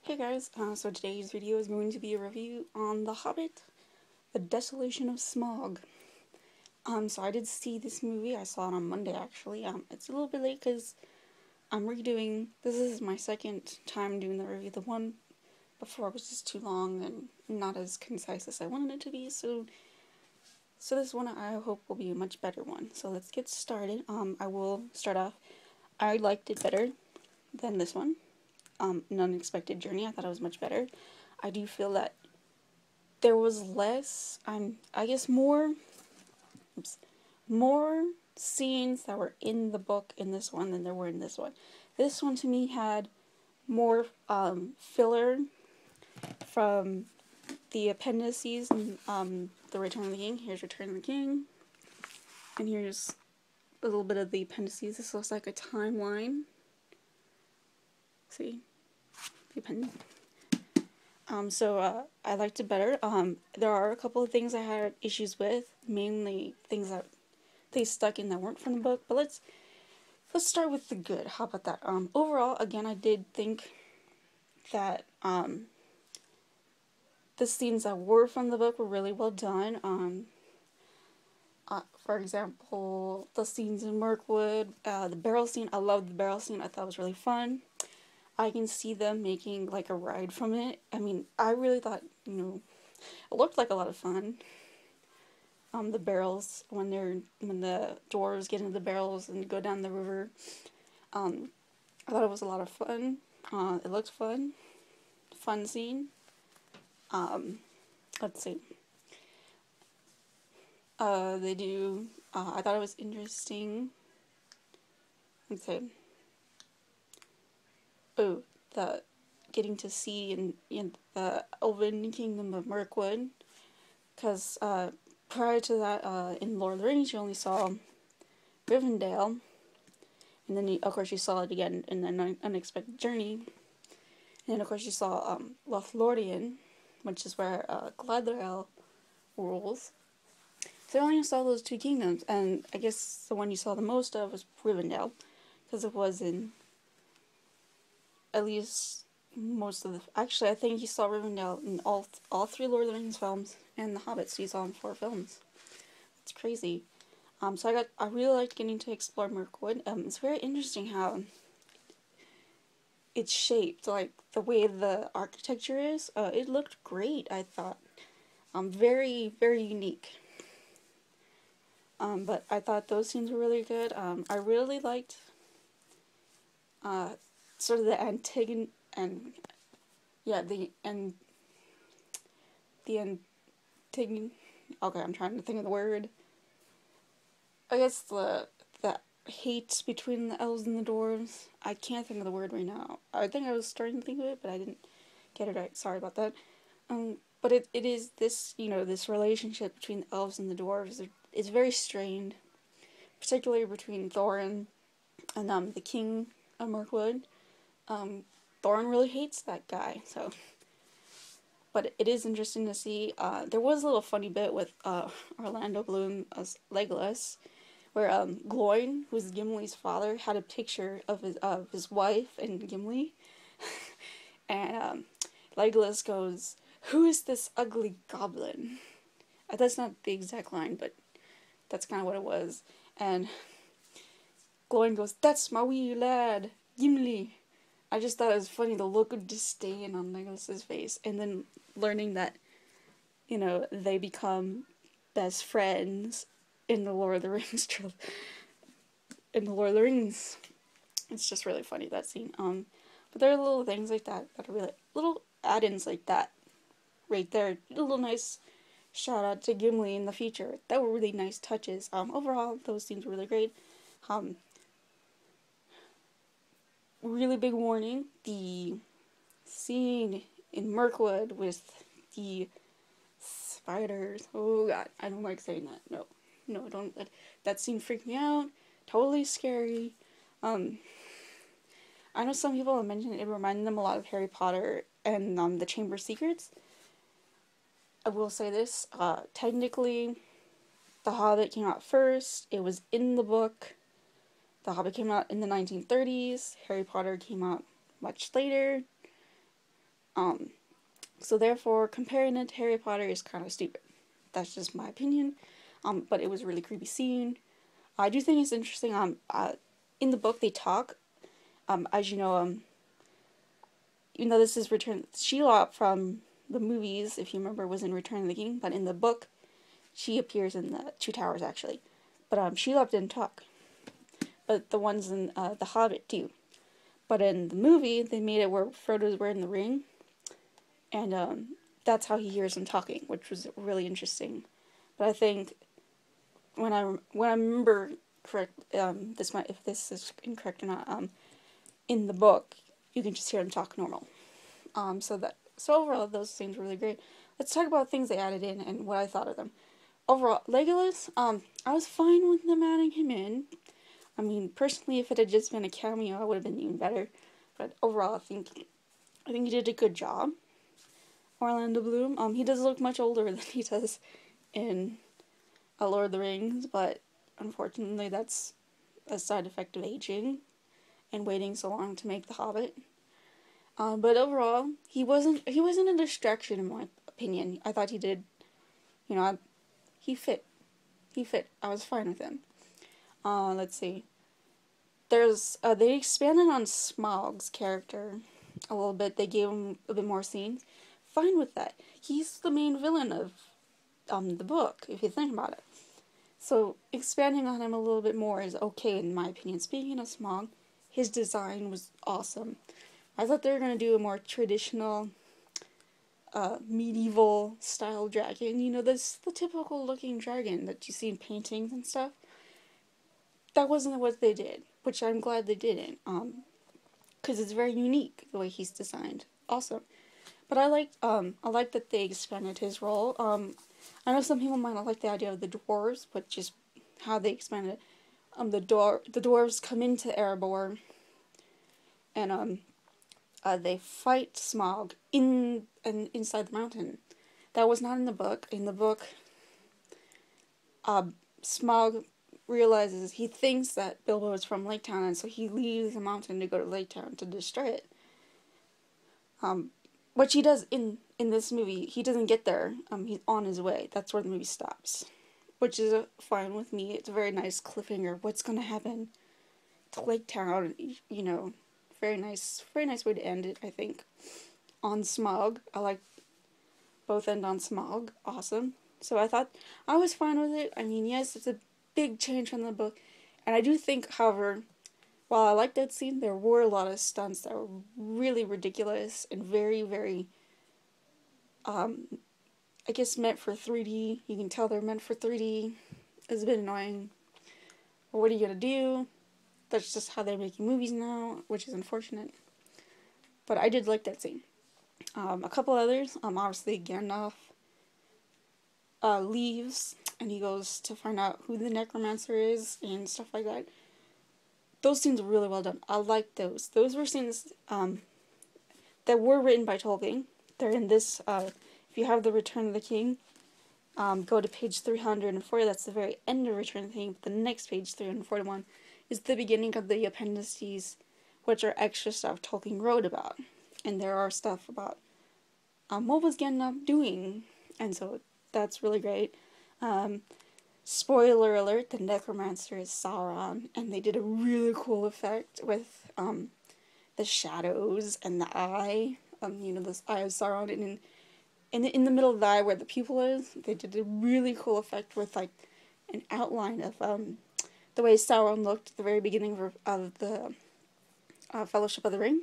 Hey guys, so today's video is going to be a review on The Hobbit, The Desolation of Smaug. So I did see this movie, I saw it on Monday actually. It's a little bit late because I'm redoing, this is my second time doing the review. The one before was just too long and not as concise as I wanted it to be, so this one I hope will be a much better one. So let's get started. I will start off, I liked it better than this one. An Unexpected Journey. I thought it was much better. I do feel that there was less, I guess more scenes that were in the book in this one than there were in this one. This one to me had more filler from the appendices and the Return of the King. Here's Return of the King, and here's a little bit of the appendices. This looks like a timeline. See? The appendix. I liked it better. There are a couple of things I had issues with, mainly things that they stuck in that weren't from the book, but let's start with the good. How about that? Overall, again, I did think that the scenes that were from the book were really well done. For example, the scenes in Mirkwood, the barrel scene. I loved the barrel scene. I thought it was really fun. I can see them making like a ride from it. I mean, I really thought, it looked like a lot of fun. The barrels, when the dwarves get into the barrels and go down the river. I thought it was a lot of fun. It looked fun. Fun scene. Let's see. I thought it was interesting. Let's see. Oh, the getting to see in the Elven Kingdom of Mirkwood, because prior to that, in Lord of the Rings, you only saw Rivendell, and then of course you saw it again in An Unexpected Journey, and then of course you saw Lothlorien, which is where Galadriel rules. So I only saw those two kingdoms, and I guess the one you saw the most of was Rivendell, because it was in at least most of the... Actually, I think you saw Rivendell in all three Lord of the Rings films, and The Hobbit, so you saw in 4 films. It's crazy. So I really liked getting to explore Mirkwood. It's very interesting how it's shaped, like the way the architecture is. It looked great, I thought. Very, very unique. But I thought those scenes were really good. I really liked sort of the Antigon and okay, I'm trying to think of the word. I guess the hate between the elves and the dwarves. I can't think of the word right now. I think I was starting to think of it, but I didn't get it right. Sorry about that. But it is this, this relationship between the elves and the dwarves is very strained, particularly between Thorin and the king of Mirkwood. Thorin really hates that guy, so... But it is interesting to see. There was a little funny bit with Orlando Bloom as Legolas, where Gloin, who's Gimli's father, had a picture of his wife and Gimli, and Legolas goes, "Who is this ugly goblin?" That's not the exact line, but that's kind of what it was. And Gloin goes, "That's my wee lad, Gimli." I just thought it was funny, the look of disdain on Legolas's face, and then learning that, they become best friends in the Lord of the Rings in the Lord of the Rings. It's just really funny, that scene. But there are little things like that are really, little add-ins like that, right there. A little nice shout out to Gimli in the future. That were really nice touches. Overall, those scenes were really great. Really big warning, the scene in Mirkwood with the spiders. Oh god, I don't like saying that. No, don't. That scene freaked me out. Totally scary. I know some people have mentioned it reminded them a lot of Harry Potter and the Chamber of Secrets. I will say this, technically, The Hobbit came out first. It was in the book. The Hobbit came out in the 1930s. Harry Potter came out much later. So therefore, comparing it to Harry Potter is kind of stupid. That's just my opinion. But it was a really creepy scene. I do think it's interesting. In the book they talk. As you know, even though this is Return, Shelob from the movies, if you remember, was in Return of the King, but in the book, she appears in the Two Towers actually. But Shelob didn't talk. But the ones in the Hobbit do. But in the movie, they made it where Frodo's wearing the ring, and that's how he hears him talking, which was really interesting. But I think when I remember correct, this might, if this is incorrect or not, in the book, you can just hear him talk normal. So overall, those scenes were really great. Let's talk about things they added in and what I thought of them. Overall, Legolas, I was fine with them adding him in. I mean, personally, if it had just been a cameo, I would have been even better. But overall, I think he did a good job. Orlando Bloom, he does look much older than he does in Lord of the Rings, but unfortunately, that's a side effect of aging and waiting so long to make The Hobbit. But overall, he wasn't a distraction in my opinion. I thought he did, he fit. I was fine with him. Let's see. They expanded on Smaug's character a little bit. They gave him a bit more scenes. Fine with that. He's the main villain of the book, if you think about it. So expanding on him a little bit more is okay in my opinion. Speaking of Smaug, his design was awesome. I thought they were going to do a more traditional medieval style dragon. The typical looking dragon that you see in paintings and stuff. That wasn't what they did, which I'm glad they didn't, because it's very unique the way he's designed. Awesome. But I like that they expanded his role. I know some people might not like the idea of the dwarves, but just how they expanded it. The dwarves come into Erebor, and they fight Smaug inside the mountain. That was not in the book. In the book, Smaug realizes he thinks that Bilbo is from Lake Town, and so he leaves the mountain to go to Lake Town to destroy it. Which he does in this movie. He doesn't get there. He's on his way. That's where the movie stops, which is fine with me. It's a very nice cliffhanger. What's gonna happen to Lake Town? Very nice way to end it. I think on Smaug. I like both end on Smaug. Awesome. So I thought I was fine with it. I mean, yes, it's a big change from the book, and I do think, however, while I liked that scene, there were a lot of stunts that were really ridiculous and very, very, I guess meant for 3D. You can tell they're meant for 3D. It's a bit annoying. But what are you gonna do? That's just how they're making movies now, which is unfortunate. But I did like that scene. A couple others, obviously Gandalf leaves, and he goes to find out who the necromancer is and stuff like that. Those scenes were really well done. I liked those. Those were scenes that were written by Tolkien. They're in this, if you have the Return of the King, go to page 340. That's the very end of Return of the King. The next page, 341, is the beginning of the appendices, which are extra stuff Tolkien wrote about. And there are stuff about what was Gandalf doing. And so that's really great. Spoiler alert, the necromancer is Sauron, and they did a really cool effect with the shadows and the eye, this eye of Sauron, and in the middle of the eye where the pupil is, they did a really cool effect with like an outline of the way Sauron looked at the very beginning of the Fellowship of the Ring.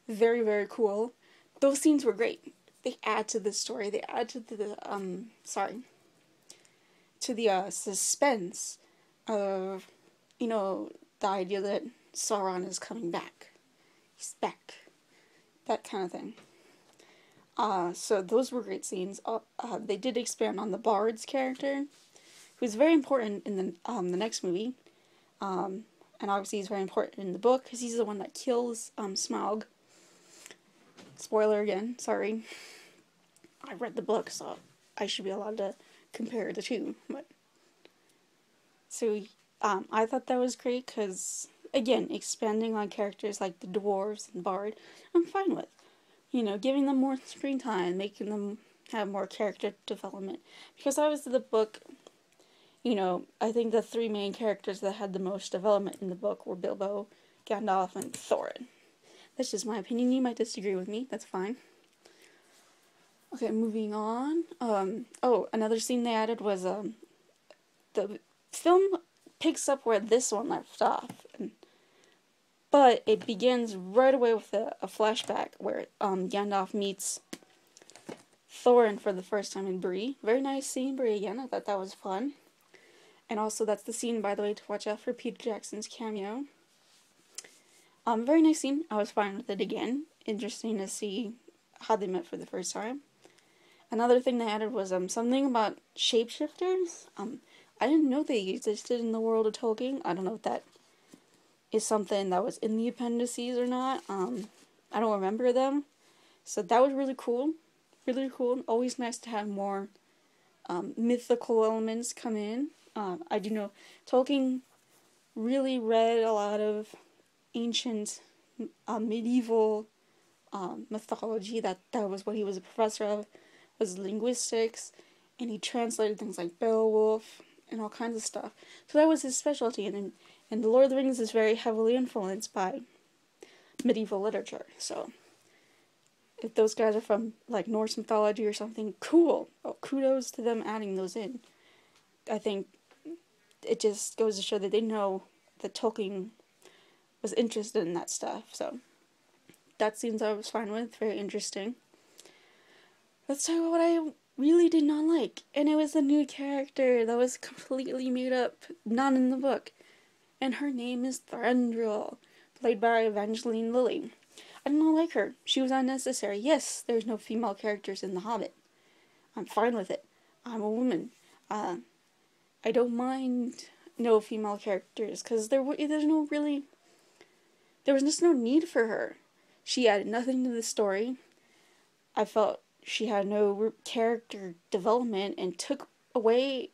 Very, very cool. Those scenes were great. They add to the story. They add to the suspense of, the idea that Sauron is coming back. He's back. That kind of thing. So those were great scenes. They did expand on the Bard's character, who's very important in the next movie. And obviously he's very important in the book, because he's the one that kills Smaug. Spoiler again, sorry. I read the book, so I should be allowed to compare the two. But so I thought that was great, because again, expanding on characters like the dwarves and Bard, I'm fine with. giving them more screen time, making them have more character development. Because obviously the book, I think the three main characters that had the most development in the book were Bilbo, Gandalf, and Thorin. That's just my opinion. You might disagree with me. That's fine. Okay, moving on. Another scene they added was the film picks up where this one left off, but it begins right away with a flashback where Gandalf meets Thorin for the first time in Bree. Very nice scene, Bree again. I thought that was fun. And also, that's the scene, by the way, to watch out for Peter Jackson's cameo. Very nice scene. I was fine with it again. Interesting to see how they met for the first time. Another thing they added was something about shapeshifters. I didn't know they existed in the world of Tolkien. I don't know if that is something that was in the appendices or not. I don't remember them. So that was really cool. Really cool. Always nice to have more mythical elements come in. I do know Tolkien really read a lot of ancient medieval mythology. That was what he was a professor of, was linguistics, and he translated things like Beowulf and all kinds of stuff. So that was his specialty, and The Lord of the Rings is very heavily influenced by medieval literature. So if those guys are from like Norse mythology or something, cool. Oh, kudos to them adding those in. I think it just goes to show that they know that Tolkien was interested in that stuff. So that scenes I was fine with. Very interesting. Let's talk about what I really did not like. And it was a new character that was completely made up, not in the book. And her name is Thranduil, played by Evangeline Lilly. I did not like her. She was unnecessary. Yes, there's no female characters in The Hobbit. I'm fine with it. I'm a woman. I don't mind no female characters, because there was just no need for her. She added nothing to the story. I felt she had no character development and took away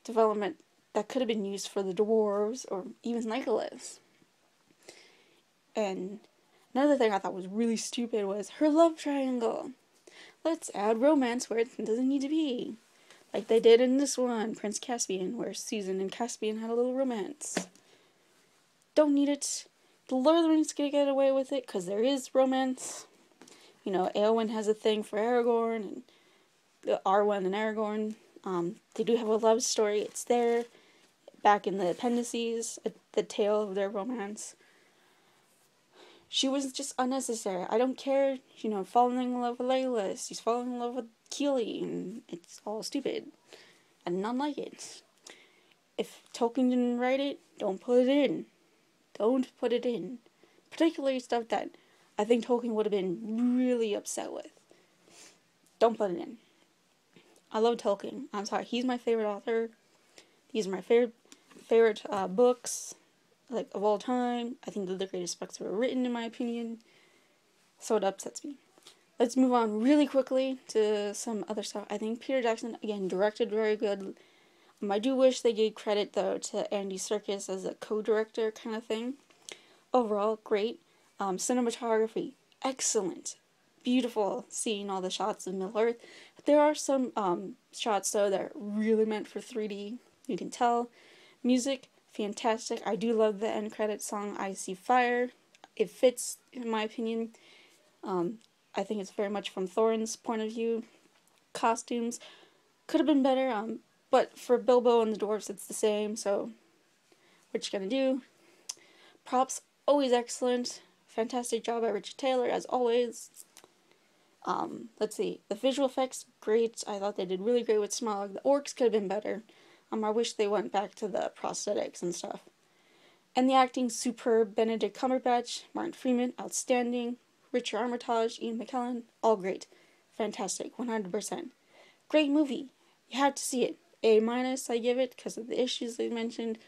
development that could have been used for the dwarves or even Legolas. And another thing I thought was really stupid was her love triangle. Let's add romance where it doesn't need to be. Like they did in this one, Prince Caspian, where Susan and Caspian had a little romance. Don't need it. The Lord of the Rings is gonna get away with it, because there is romance. Éowyn has a thing for Aragorn, and Arwen and Aragorn. They do have a love story. It's there, back in the appendices, the tale of their romance. She was just unnecessary. I don't care, falling in love with Legolas. She's falling in love with Keely, and it's all stupid. I did not like it. If Tolkien didn't write it, don't put it in. Don't put it in. Particularly stuff that I think Tolkien would have been really upset with. Don't put it in. I love Tolkien. I'm sorry, he's my favorite author. These are my favorite books, of all time. I think they're the greatest books ever written, in my opinion. So it upsets me. Let's move on really quickly to some other stuff. I think Peter Jackson, again, directed very good. I do wish they gave credit, though, to Andy Serkis as a co-director kind of thing. Overall, great. Cinematography, excellent. Beautiful, seeing all the shots of Middle-earth. There are some shots, though, that are really meant for 3D. You can tell. Music, fantastic. I do love the end credit song, I See Fire. It fits, in my opinion. I think it's very much from Thorin's point of view. Costumes could have been better, but for Bilbo and the dwarves, it's the same, so what you gonna do? Props, always excellent. Fantastic job by Richard Taylor, as always. Let's see. The visual effects, great. I thought they did really great with Smaug. The orcs could have been better. I wish they went back to the prosthetics and stuff. And the acting, superb. Benedict Cumberbatch, Martin Freeman, outstanding. Richard Armitage, Ian McKellen, all great. Fantastic, 100%. Great movie. You have to see it. A-, I give it, because of the issues they mentioned.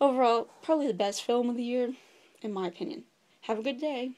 Overall, probably the best film of the year, in my opinion. Have a good day.